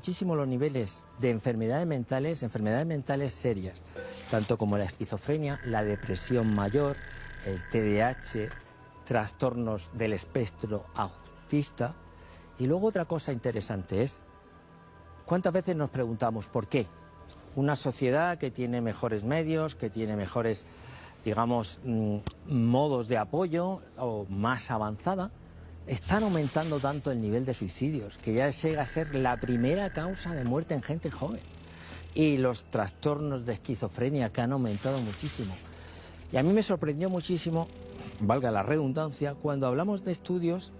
muchísimo los niveles de enfermedades mentales serias, tanto como la esquizofrenia, la depresión mayor, el TDAH, trastornos del espectro autista. Y luego otra cosa interesante es, ¿cuántas veces nos preguntamos por qué? Una sociedad que tiene mejores medios, que tiene mejores, digamos, modos de apoyo o más avanzada, están aumentando tanto el nivel de suicidios, que ya llega a ser la primera causa de muerte en gente joven. Y los trastornos de esquizofrenia que han aumentado muchísimo. Y a mí me sorprendió muchísimo, valga la redundancia, cuando hablamos de estudios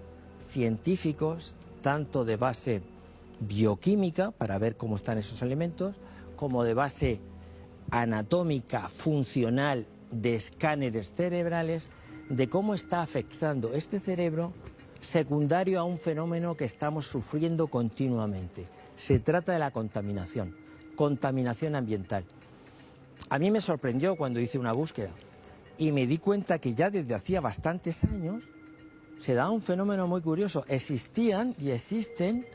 científicos, tanto de base bioquímica, para ver cómo están esos elementos, como de base anatómica, funcional, de escáneres cerebrales, de cómo está afectando este cerebro secundario a un fenómeno que estamos sufriendo continuamente. Se trata de la contaminación ambiental. A mí me sorprendió cuando hice una búsqueda y me di cuenta que ya desde hacía bastantes años se daba un fenómeno muy curioso. Existían y existen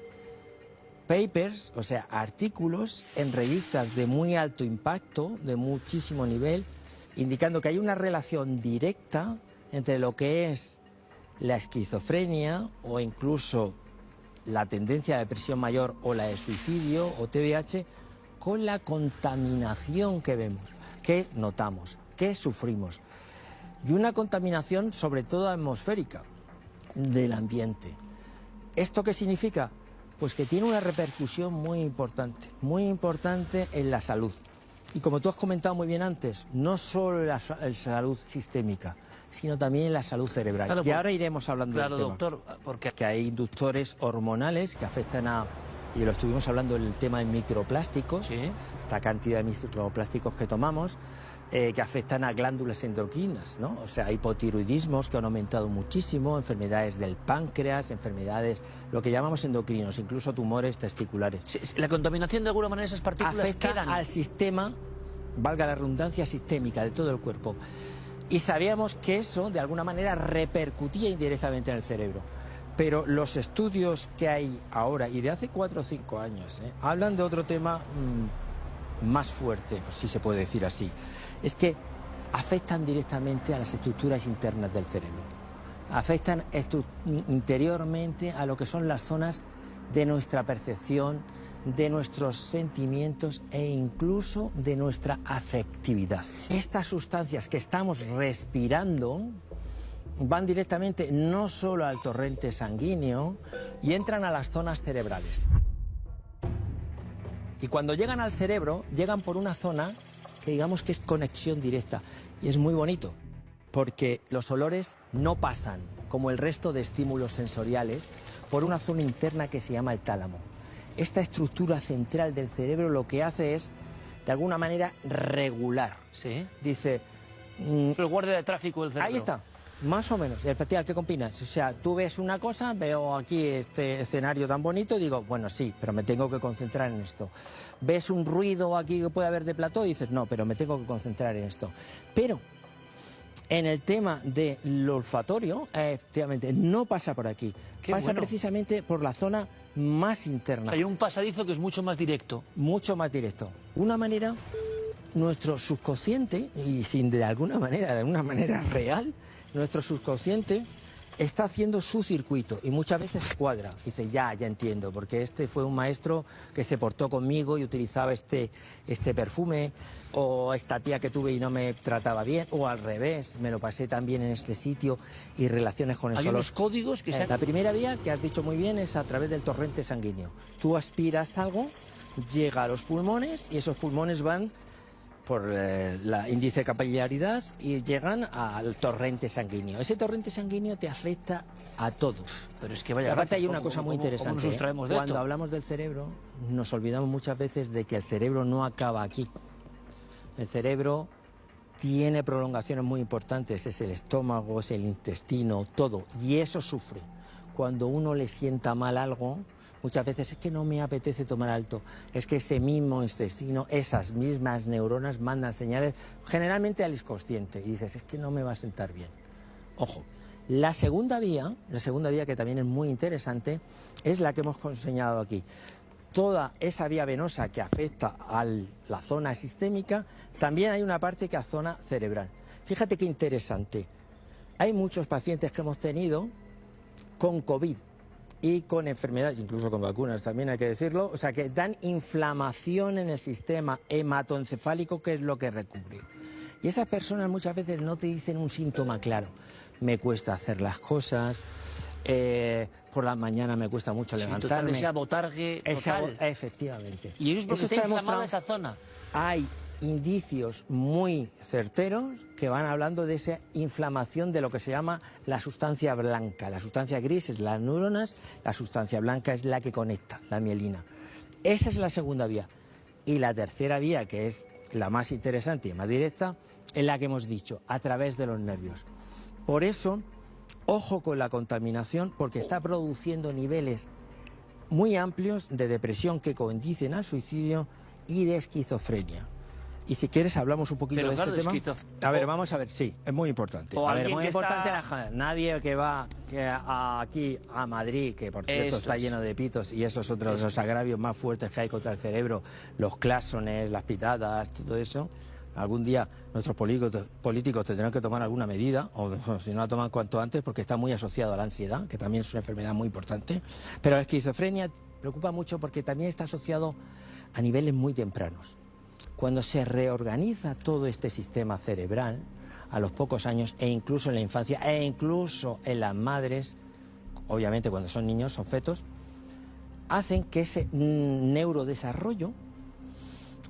papers, o sea, artículos en revistas de muy alto impacto, de muchísimo nivel, indicando que hay una relación directa entre lo que es la esquizofrenia o incluso la tendencia a depresión mayor o la de suicidio o TDAH con la contaminación que vemos, que notamos, que sufrimos. Y una contaminación sobre todo atmosférica del ambiente. ¿Esto qué significa? Pues que tiene una repercusión muy importante en la salud. Y como tú has comentado muy bien antes, no solo en la salud sistémica, sino también en la salud cerebral. Claro, y ahora iremos hablando del tema. Doctor, porque que hay inductores hormonales que afectan a, y lo estuvimos hablando en el tema de microplásticos, ¿sí? Esta cantidad de microplásticos que tomamos, que afectan a glándulas endocrinas, ¿no? O sea, hipotiroidismos que han aumentado muchísimo, enfermedades del páncreas, enfermedades, lo que llamamos endocrinos, incluso tumores testiculares. Sí, la contaminación de alguna manera, esas partículas afecta quedan al sistema, valga la redundancia, sistémica de todo el cuerpo. Y sabíamos que eso, de alguna manera, repercutía indirectamente en el cerebro. Pero los estudios que hay ahora, y de hace 4 o 5 años, hablan de otro tema más fuerte, si se puede decir así. Es que afectan directamente a las estructuras internas del cerebro. Afectan interiormente a lo que son las zonas de nuestra percepción, de nuestros sentimientos e incluso de nuestra afectividad. Estas sustancias que estamos respirando van directamente no solo al torrente sanguíneo y entran a las zonas cerebrales. Y cuando llegan al cerebro, llegan por una zona que digamos que es conexión directa. Y es muy bonito, porque los olores no pasan, como el resto de estímulos sensoriales, por una zona interna que se llama el tálamo. Esta estructura central del cerebro lo que hace es, de alguna manera, regular. Sí. Dice... el guardia de tráfico del cerebro. Ahí está, más o menos. Efectivamente, ¿qué combinas? O sea, tú ves una cosa, veo aquí este escenario tan bonito y digo, bueno, sí, pero me tengo que concentrar en esto. Ves un ruido aquí que puede haber de plató y dices, no, pero me tengo que concentrar en esto. Pero en el tema del olfatorio, efectivamente, no pasa por aquí. Pasa precisamente por la zona más interna. Hay un pasadizo que es mucho más directo. Mucho más directo. Una manera, nuestro subconsciente, y sin de una manera real, nuestro subconsciente está haciendo su circuito y muchas veces cuadra. Dice, ya entiendo, porque este fue un maestro que se portó conmigo y utilizaba este perfume, o esta tía que tuve y no me trataba bien, o al revés, me lo pasé también en este sitio y relaciones con el Hay olor. unos códigos que se han... La primera vía, que has dicho muy bien, es a través del torrente sanguíneo. Tú aspiras algo, llega a los pulmones y esos pulmones van por la índice de capilaridad y llegan al torrente sanguíneo. Ese torrente sanguíneo te afecta a todos. Pero es que vaya... Aparte hay una cosa muy interesante. ¿Cómo nos sustraemos de esto? Cuando hablamos del cerebro, nos olvidamos muchas veces de que el cerebro no acaba aquí. El cerebro tiene prolongaciones muy importantes. Es el estómago, es el intestino, todo. Y eso sufre. Cuando uno le sienta mal algo, muchas veces es que no me apetece tomar alto, es que ese mismo intestino, esas mismas neuronas mandan señales generalmente al inconsciente y dices, es que no me va a sentar bien. Ojo, la segunda vía que también es muy interesante, es la que hemos enseñado aquí. toda esa vía venosa que afecta a la zona sistémica, también hay una parte que a zona cerebral. Fíjate qué interesante. Hay muchos pacientes que hemos tenido con COVID y con enfermedades, incluso con vacunas también hay que decirlo, o sea, que dan inflamación en el sistema hematoencefálico, que es lo que recubre. Y esas personas muchas veces no te dicen un síntoma claro. Me cuesta hacer las cosas, por la mañana me cuesta mucho levantarme. Ese botargue total. Efectivamente. Y eso es porque Eso está inflamada demostrado. esa zona. Hay indicios muy certeros que van hablando de esa inflamación de lo que se llama la sustancia blanca. La sustancia gris es las neuronas, la sustancia blanca es la que conecta, la mielina. Esa es la segunda vía. Y la tercera vía, que es la más interesante y más directa, es la que hemos dicho, a través de los nervios. Por eso, ojo con la contaminación, porque está produciendo niveles muy amplios de depresión que conducen al suicidio y de esquizofrenia. Y si quieres hablamos un poquito Pero de claro, este de tema. A ver, vamos a ver, sí, es muy importante. O A ver, alguien muy que importante, está- nadie que va aquí a Madrid, que por cierto Esto está es. lleno de pitos, y esos otros de los agravios más fuertes que hay contra el cerebro, los cláxones, las pitadas, todo eso. Algún día nuestros políticos tendrán que tomar alguna medida, o si no la toman cuanto antes, porque está muy asociado a la ansiedad, que también es una enfermedad muy importante. Pero la esquizofrenia preocupa mucho porque también está asociado a niveles muy tempranos. Cuando se reorganiza todo este sistema cerebral, a los pocos años, e incluso en la infancia, e incluso en las madres, obviamente cuando son niños, son fetos, hacen que ese neurodesarrollo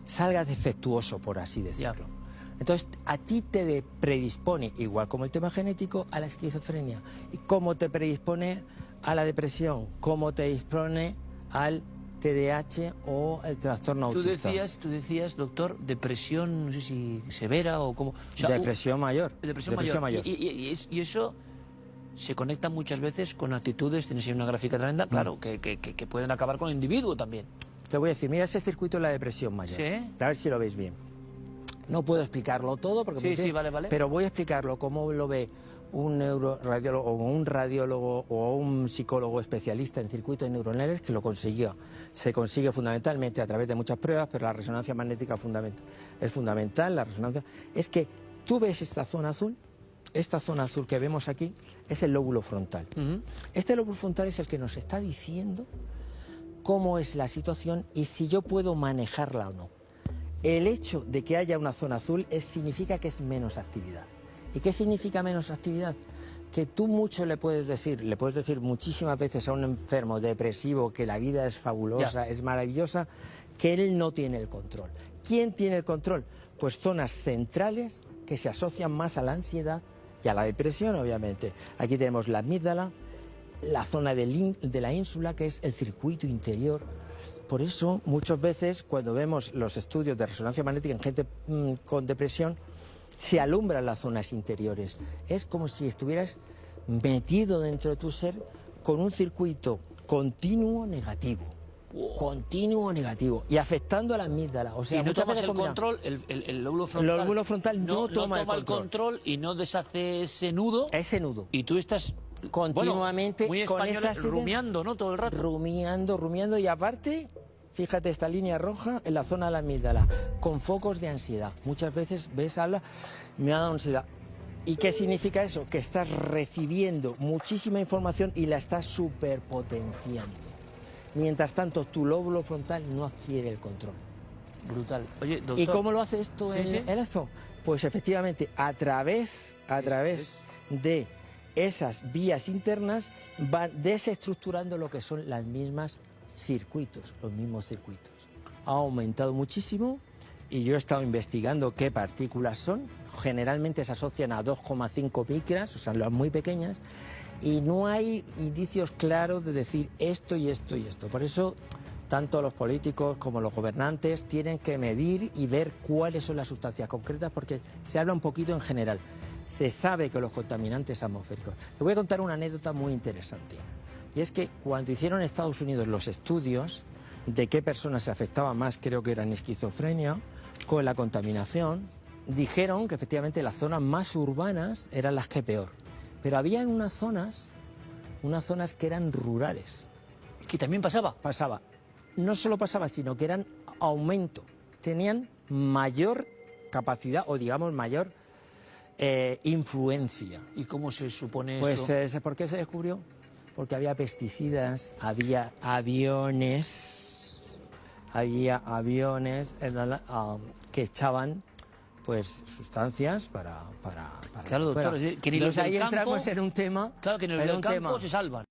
salga defectuoso, por así decirlo. Entonces, a ti te predispone, igual como el tema genético, a la esquizofrenia. Y cómo te predispone a la depresión, cómo te dispone al TDAH o el trastorno Tú autista. decías, doctor, depresión, no sé si severa o cómo. O sea, Depresión mayor. depresión mayor. Y eso se conecta muchas veces con actitudes, tienes ahí una gráfica tremenda, claro, que pueden acabar con el individuo también. Te voy a decir, mira ese circuito de la depresión mayor. Sí. A ver si lo veis bien. No puedo explicarlo todo, porque Sí, vale. pero voy a explicarlo cómo lo ve un neuroradiólogo o un radiólogo o un psicólogo especialista en circuitos neuronales que lo consiguió. Se consigue fundamentalmente a través de muchas pruebas, pero la resonancia magnética es fundamental. La resonancia es que tú ves esta zona azul que vemos aquí es el lóbulo frontal. Este lóbulo frontal es el que nos está diciendo cómo es la situación y si yo puedo manejarla o no. El hecho de que haya una zona azul significa que es menos actividad. ¿Y qué significa menos actividad? Que tú mucho le puedes decir muchísimas veces a un enfermo depresivo que la vida es fabulosa, es maravillosa, que él no tiene el control. ¿Quién tiene el control? Pues zonas centrales que se asocian más a la ansiedad y a la depresión, obviamente. Aquí tenemos la amígdala, la zona de la ínsula, que es el circuito interior. Por eso, muchas veces, cuando vemos los estudios de resonancia magnética en gente con depresión, se alumbran las zonas interiores. Es como si estuvieras metido dentro de tu ser con un circuito continuo negativo. Continuo negativo. Y afectando a la amígdala. O sea, y no muchas tomas veces el control, el lóbulo frontal. El lóbulo frontal no toma el control y no deshace ese nudo. Ese nudo. Y tú estás continuamente muy con español, esas ideas, rumiando, ¿no? Todo el rato. Rumiando y aparte, fíjate esta línea roja en la zona de la amígdala, con focos de ansiedad. Muchas veces me ha dado ansiedad. ¿Y qué significa eso? Que estás recibiendo muchísima información y la estás superpotenciando. Mientras tanto, tu lóbulo frontal no adquiere el control. Brutal. Oye, doctor. ¿Y cómo lo hace esto Sí, sí. en eso? Pues efectivamente, a través de esas vías internas va desestructurando lo que son los mismos circuitos. Ha aumentado muchísimo y yo he estado investigando qué partículas son. Generalmente se asocian a 2,5 micras, o sea, las muy pequeñas, y no hay indicios claros de decir esto y esto y esto. Por eso, tanto los políticos como los gobernantes tienen que medir y ver cuáles son las sustancias concretas, porque se habla un poquito en general. Se sabe que los contaminantes atmosféricos. Te voy a contar una anécdota muy interesante. Y es que cuando hicieron en Estados Unidos los estudios de qué personas se afectaban más, creo que eran esquizofrenia, con la contaminación, dijeron que efectivamente las zonas más urbanas eran las que peor. Pero había unas zonas que eran rurales. Que también pasaba. Pasaba. no solo pasaba, sino que eran aumento, tenían mayor capacidad o digamos mayor influencia. ¿Y cómo se supone Pues eso? ¿por qué se descubrió? Porque había pesticidas, había aviones que echaban pues sustancias para Claro, doctor, fuera. es decir, que ni los Entonces ahí del campo, entramos en un tema. claro, que ni los en del un campo tema. se salvan.